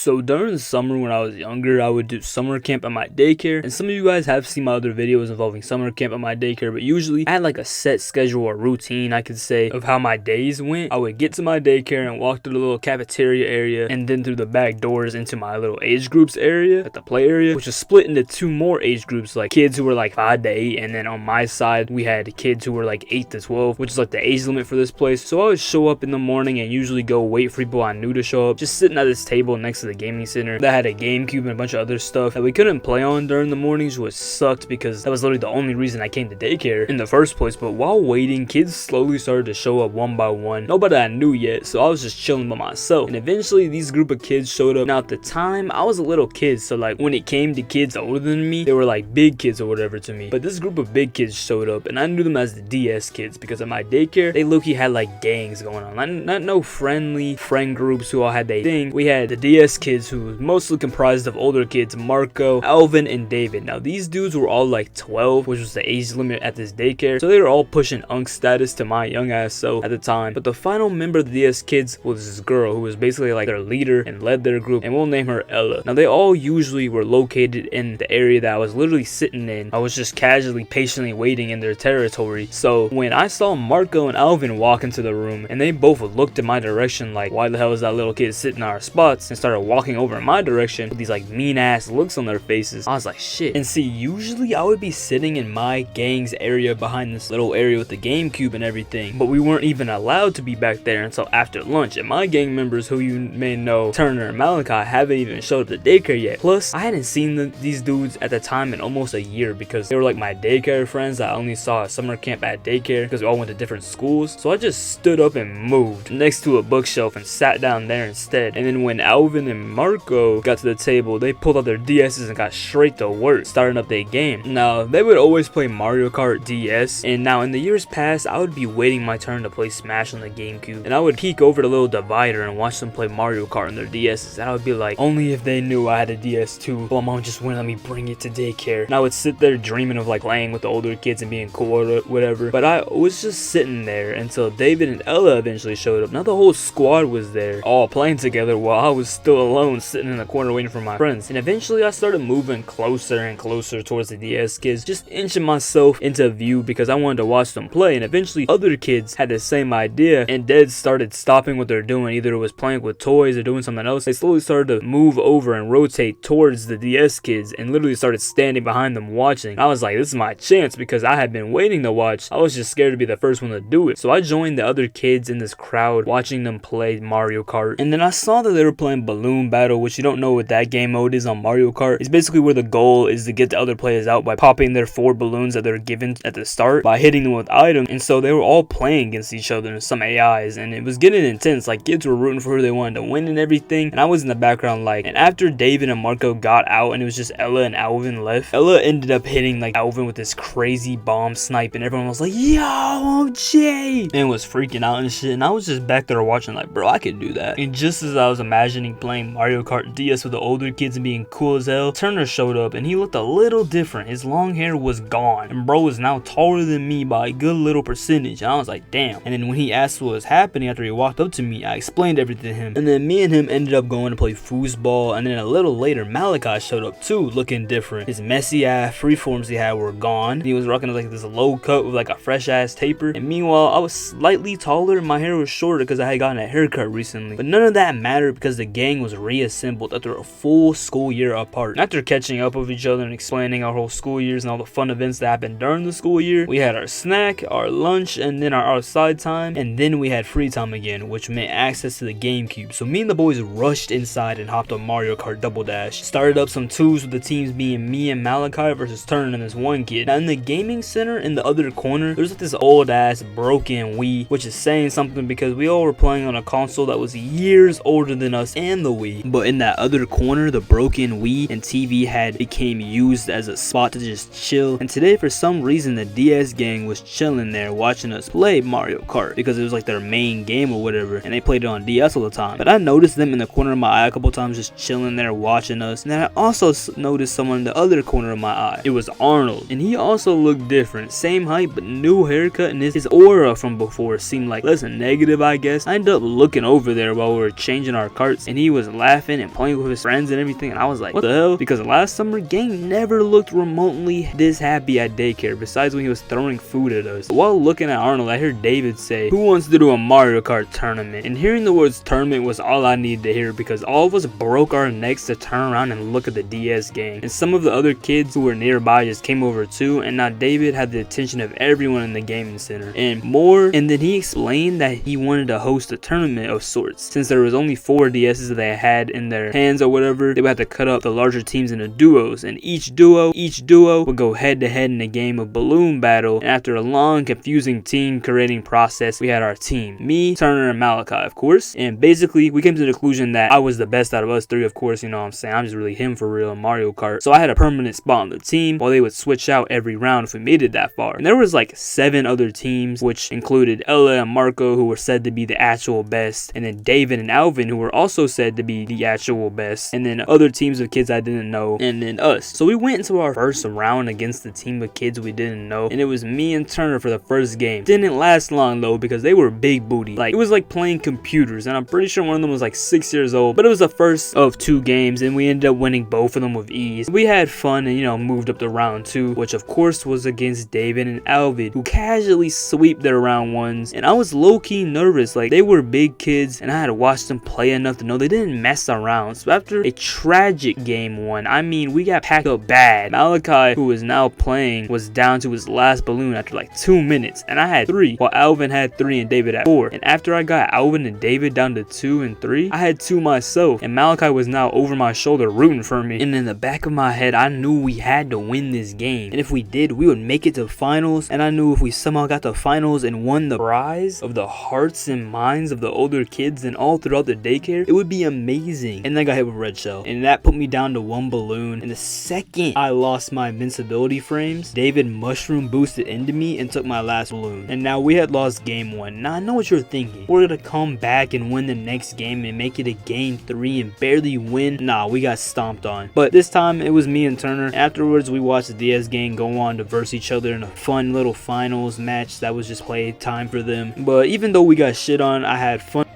So during the summer when I was younger, I would do summer camp at my daycare, and some of you guys have seen my other videos involving summer camp at my daycare, but usually I had like a set schedule or routine, I could say, of how my days went. I would get to my daycare and walk through the little cafeteria area and then through the back doors into my little age groups area at the play area, which is split into two more age groups, like kids who were like 5 to 8, and then on my side we had kids who were like 8 to 12, which is like the age limit for this place. So I would show up in the morning and usually go wait for people I knew to show up, just sitting at this table next to the gaming center that had a GameCube and a bunch of other stuff that we couldn't play on during the mornings, which sucked because that was literally the only reason I came to daycare in the first place. But while waiting, kids slowly started to show up one by one. Nobody I knew yet, so I was just chilling by myself, and eventually these group of kids showed up. Now at the time I was a little kid, so like when it came to kids older than me, they were like big kids or whatever to me, but this group of big kids showed up and I knew them as the DS kids because at my daycare they low-key had like gangs going on, not no friendly friend groups who all had their thing. We had the DS kids who was mostly comprised of older kids, Marco, Alvin, and David. Now these dudes were all like 12, which was the age limit at this daycare, so they were all pushing unk status to my young ass self at the time. But the final member of the DS kids was this girl who was basically like their leader and led their group, and we'll name her Ella. Now they all usually were located in the area that I was literally sitting in. I was just casually patiently waiting in their territory. So when I saw Marco and Alvin walk into the room and they both looked in my direction like, why the hell is that little kid sitting in our spots, and started walking over in my direction with these like mean ass looks on their faces, I was like, shit. And see, usually I would be sitting in my gang's area behind this little area with the GameCube and everything, but we weren't even allowed to be back there until after lunch, and my gang members, who you may know, Turner and Malachi, haven't even showed up to daycare yet. Plus I hadn't seen these dudes at the time in almost a year because they were like my daycare friends that I only saw at summer camp at daycare because we all went to different schools. So I just stood up and moved next to a bookshelf and sat down there instead. And then when Alvin and Marco got to the table, they pulled out their DSs and got straight to work starting up their game. Now they would always play Mario Kart DS, and now in the years past I would be waiting my turn to play Smash on the GameCube, and I would peek over the little divider and watch them play Mario Kart on their DSs, and I would be like, only if they knew I had a DS too, well, mom just wouldn't let me bring it to daycare. And I would sit there dreaming of like playing with the older kids and being cool or whatever, but I was just sitting there until David and Ella eventually showed up. Now the whole squad was there all playing together while I was still alone sitting in the corner waiting for my friends. And eventually I started moving closer and closer towards the DS kids, just inching myself into view because I wanted to watch them play. And eventually other kids had the same idea and dead started stopping what they're doing. Either it was playing with toys or doing something else. They slowly started to move over and rotate towards the DS kids and literally started standing behind them watching. I was like, this is my chance because I had been waiting to watch. I was just scared to be the first one to do it. So I joined the other kids in this crowd watching them play Mario Kart. And then I saw that they were playing Balloon Battle, which you don't know what that game mode is on Mario Kart. It's basically where the goal is to get the other players out by popping their 4 balloons that they're given at the start by hitting them with items. And so they were all playing against each other and some AIs, and it was getting intense. Like kids were rooting for who they wanted to win and everything, and I was in the background like. And after David and Marco got out and it was just Ella and Alvin left, Ella ended up hitting like Alvin with this crazy bomb snipe, and everyone was like, yo, OJ, and was freaking out and shit. And I was just back there watching like, bro, I could do that. And just as I was imagining playing Mario Kart DS with the older kids and being cool as hell, Turner showed up and he looked a little different. His long hair was gone and bro was now taller than me by a good little percentage, and I was like, damn. And then when he asked what was happening after he walked up to me, I explained everything to him, and then me and him ended up going to play foosball. And then a little later Malachi showed up too, looking different. His messy ass freeforms he had were gone. He was rocking like this low cut with like a fresh ass taper, and meanwhile I was slightly taller and my hair was shorter because I had gotten a haircut recently. But none of that mattered because the gang was reassembled after a full school year apart. After catching up with each other and explaining our whole school years and all the fun events that happened during the school year, we had our snack, our lunch, and then our outside time, and then we had free time again, which meant access to the GameCube. So me and the boys rushed inside and hopped on Mario Kart Double Dash. Started up some twos with the teams being me and Malachi versus Turner and this one kid. Now in the gaming center in the other corner, there's like this old ass broken Wii, which is saying something because we all were playing on a console that was years older than us and the Wii. But in that other corner, the broken Wii and TV had became used as a spot to just chill. And today for some reason the DS gang was chilling there watching us play Mario Kart because it was like their main game or whatever, and they played it on DS all the time. But I noticed them in the corner of my eye a couple times just chilling there watching us, and then I also noticed someone in the other corner of my eye. It was Arnold, and he also looked different, same height but new haircut, and his aura from before seemed like less negative, I guess. I ended up looking over there while we were changing our carts, and he was just laughing and playing with his friends and everything, and I was like, what the hell? Because last summer, gang never looked remotely this happy at daycare, besides when he was throwing food at us. While looking at Arnold, I heard David say, who wants to do a Mario Kart tournament? And hearing the words tournament was all I needed to hear, because all of us broke our necks to turn around and look at the DS gang. And some of the other kids who were nearby just came over too, and now David had the attention of everyone in the gaming center and more. And then he explained that he wanted to host a tournament of sorts. Since there was only 4 DSs that they had in their hands or whatever, they would have to cut up the larger teams into duos, and each duo would go head to head in a game of balloon battle. And after a long confusing team creating process, we had our team, me, Turner, and Malachi, of course. And basically we came to the conclusion that I was the best out of us 3, of course. You know what I'm saying, I'm just really him for real in Mario Kart. So I had a permanent spot on the team, while they would switch out every round if we made it that far. And there was like 7 other teams, which included Ella and Marco, who were said to be the actual best, and then David and Alvin, who were also said to be the actual best, and then other teams of kids I didn't know, and then us. So we went into our first round against the team of kids we didn't know, and it was me and Turner for the first game. Didn't last long though, because they were big booty. Like, it was like playing computers, and I'm pretty sure one of them was like 6 years old, but it was the first of 2 games, and we ended up winning both of them with ease. We had fun and, you know, moved up to round 2, which of course was against David and Alvin, who casually sweep their round 1s, and I was low-key nervous. Like, they were big kids, and I had watched them play enough to know they didn't mess around. So after a tragic game 1, I mean, we got packed up bad. Malachi, who was now playing, was down to his last balloon after like 2 minutes, and I had 3, while Alvin had 3 and David had 4. And after I got Alvin and David down to 2 and 3, I had 2 myself, and Malachi was now over my shoulder rooting for me. And in the back of my head, I knew we had to win this game, and if we did, we would make it to finals. And I knew if we somehow got to finals and won the prize of the hearts and minds of the older kids and all throughout the daycare, it would be amazing. And then I got hit with red shell, and that put me down to 1 balloon. And the second I lost my invincibility frames, David mushroom boosted into me and took my last balloon. And now we had lost game 1. Now I know what you're thinking, we're gonna come back and win the next game and make it a game 3 and barely win. Nah, we got stomped on. But this time it was me and Turner. Afterwards, we watched the DS gang go on to verse each other in a fun little finals match that was just play time for them. But even though we got shit on, I had fun.